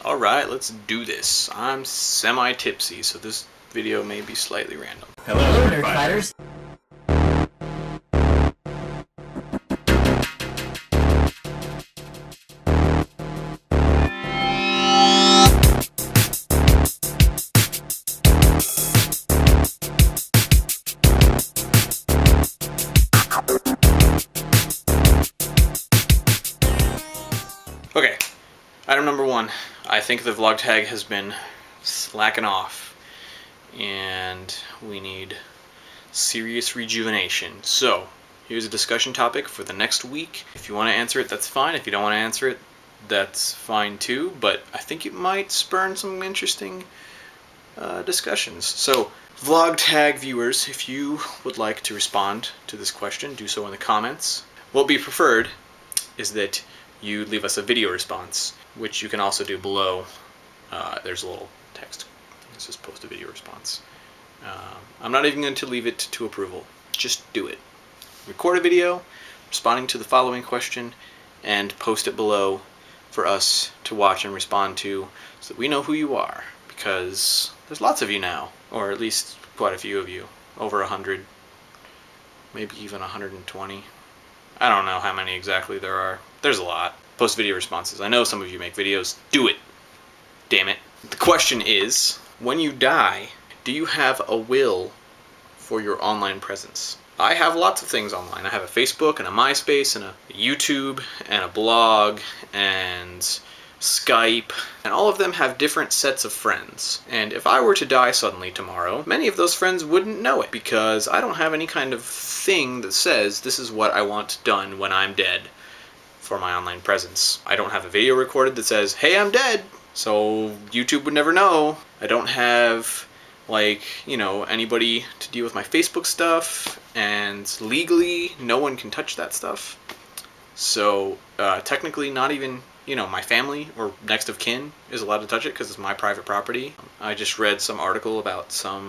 Alright, let's do this. I'm semi-tipsy, so this video may be slightly random. Hello, Nerd Fighters. Okay, item number one. I think the vlog tag has been slacking off, and we need serious rejuvenation. So, here's a discussion topic for the next week. If you want to answer it, that's fine. If you don't want to answer it, that's fine too. But I think it might spurn some interesting discussions. So, vlog tag viewers, if you would like to respond to this question, do so in the comments. What would be preferred is that you leave us a video response, which you can also do below. There's a little text. Let's just post a video response. I'm not even going to leave it to approval. Just do it. Record a video responding to the following question and post it below for us to watch and respond to so that we know who you are, because there's lots of you now, or at least quite a few of you, over 100, maybe even 120. I don't know how many exactly there are. There's a lot. Post video responses. I know some of you make videos. Do it. Damn it. The question is, when you die, do you have a will for your online presence? I have lots of things online. I have a Facebook and a MySpace and a YouTube and a blog and Skype, and all of them have different sets of friends. And if I were to die suddenly tomorrow, many of those friends wouldn't know it, because I don't have any kind of thing that says this is what I want done when I'm dead for my online presence. I don't have a video recorded that says, hey, I'm dead, so YouTube would never know. I don't have, like, you know, anybody to deal with my Facebook stuff, and legally no one can touch that stuff. So technically not even, you know, my family or next of kin is allowed to touch it because it's my private property. I just read some article about I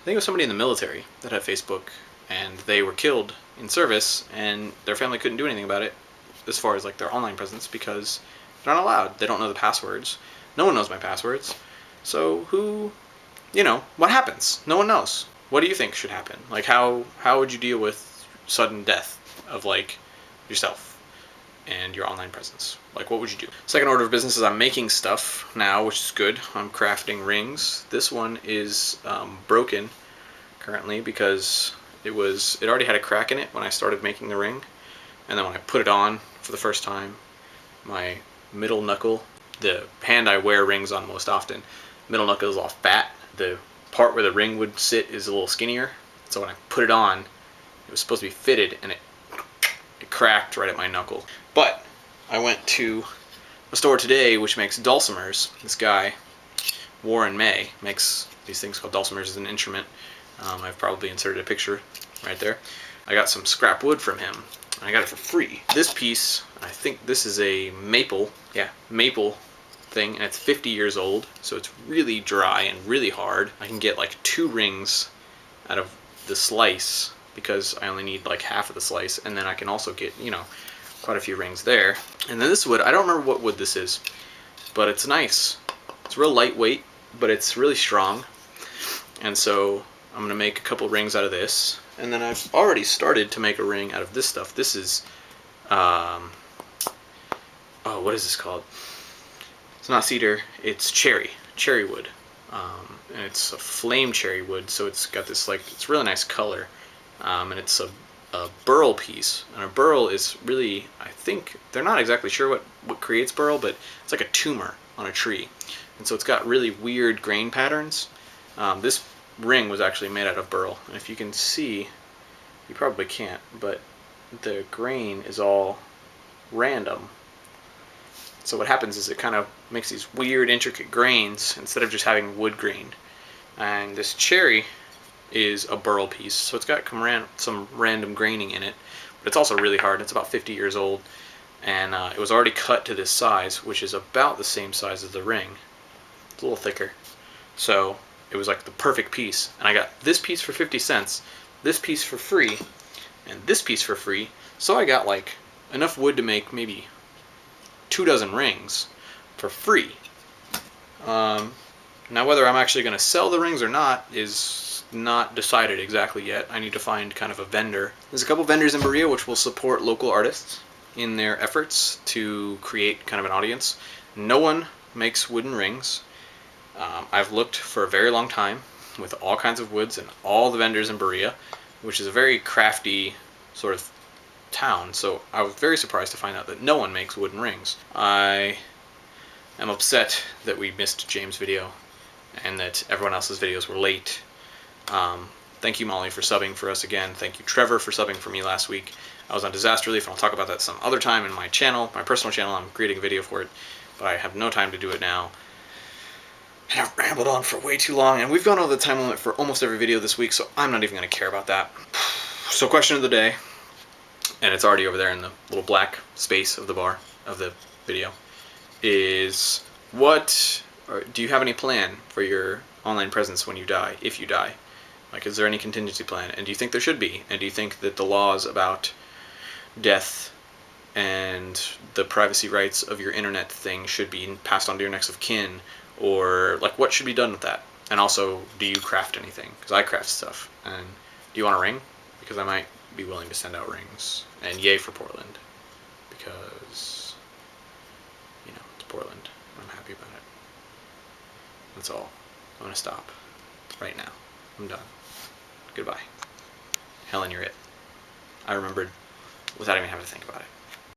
think it was somebody in the military that had Facebook, and they were killed in service, and their family couldn't do anything about it as far as like their online presence, because they're not allowed. They don't know the passwords. No one knows my passwords. So who, you know, what happens? No one knows. What do you think should happen? Like, how would you deal with sudden death of, like, yourself and your online presence? Like, what would you do? Second order of business is I'm making stuff now, which is good. I'm crafting rings. This one is broken currently because it already had a crack in it when I started making the ring. And then when I put it on for the first time, my middle knuckle, the hand I wear rings on most often, middle knuckle is all fat. The part where the ring would sit is a little skinnier. So when I put it on, it was supposed to be fitted, and it cracked right at my knuckle. But I went to a store today which makes dulcimers. This guy, Warren May, makes these things called dulcimers as an instrument. I've probably inserted a picture right there. I got some scrap wood from him. I got it for free. This piece, I think this is a maple thing, and it's 50 years old, so it's really dry and really hard. I can get like 2 rings out of the slice because I only need like half of the slice, and then I can also get, you know, quite a few rings there. And then this wood, I don't remember what wood this is, but it's nice. It's real lightweight, but it's really strong. And so I'm gonna make a couple rings out of this. And then I've already started to make a ring out of this stuff. This is, oh, what is this called? It's not cedar, it's cherry wood. And it's a flame cherry wood, so it's got this, like, it's really nice color. And it's a burl piece. And a burl is really, I think, they're not exactly sure what creates burl, but it's like a tumor on a tree. And so it's got really weird grain patterns. This ring was actually made out of burl, and if you can see, you probably can't, but the grain is all random. So what happens is it kind of makes these weird intricate grains instead of just having wood grain. And this cherry is a burl piece, so it's got some random graining in it, but it's also really hard. It's about 50 years old, and it was already cut to this size, which is about the same size as the ring. It's a little thicker. So it was like the perfect piece, and I got this piece for 50 cents, this piece for free, and this piece for free. So I got like enough wood to make maybe 2 dozen rings for free. Now whether I'm actually going to sell the rings or not is not decided exactly yet. I need to find kind of a vendor. There's a couple vendors in Berea which will support local artists in their efforts to create kind of an audience. No one makes wooden rings. I've looked for a very long time with all kinds of woods and all the vendors in Berea, which is a very crafty sort of town, so I was very surprised to find out that no one makes wooden rings. I am upset that we missed James' video and that everyone else's videos were late. Thank you, Molly, for subbing for us again. Thank you, Trevor, for subbing for me last week. I was on disaster relief, and I'll talk about that some other time in my channel, my personal channel. I'm creating a video for it, but I have no time to do it now. And I've rambled on for way too long, and we've gone over the time limit for almost every video this week, so I'm not even going to care about that. So question of the day, and it's already over there in the little black space of the bar of the video, is do you have any plan for your online presence when you die, if you die? Like, is there any contingency plan? And do you think there should be? And do you think that the laws about death and the privacy rights of your internet thing should be passed on to your next of kin? Or, like, what should be done with that? And also, do you craft anything? Because I craft stuff. And do you want a ring? Because I might be willing to send out rings. And yay for Portland. Because, you know, it's Portland. I'm happy about it. That's all. I'm going to stop right now. I'm done. Goodbye. Helen, you're it. I remembered without even having to think about it.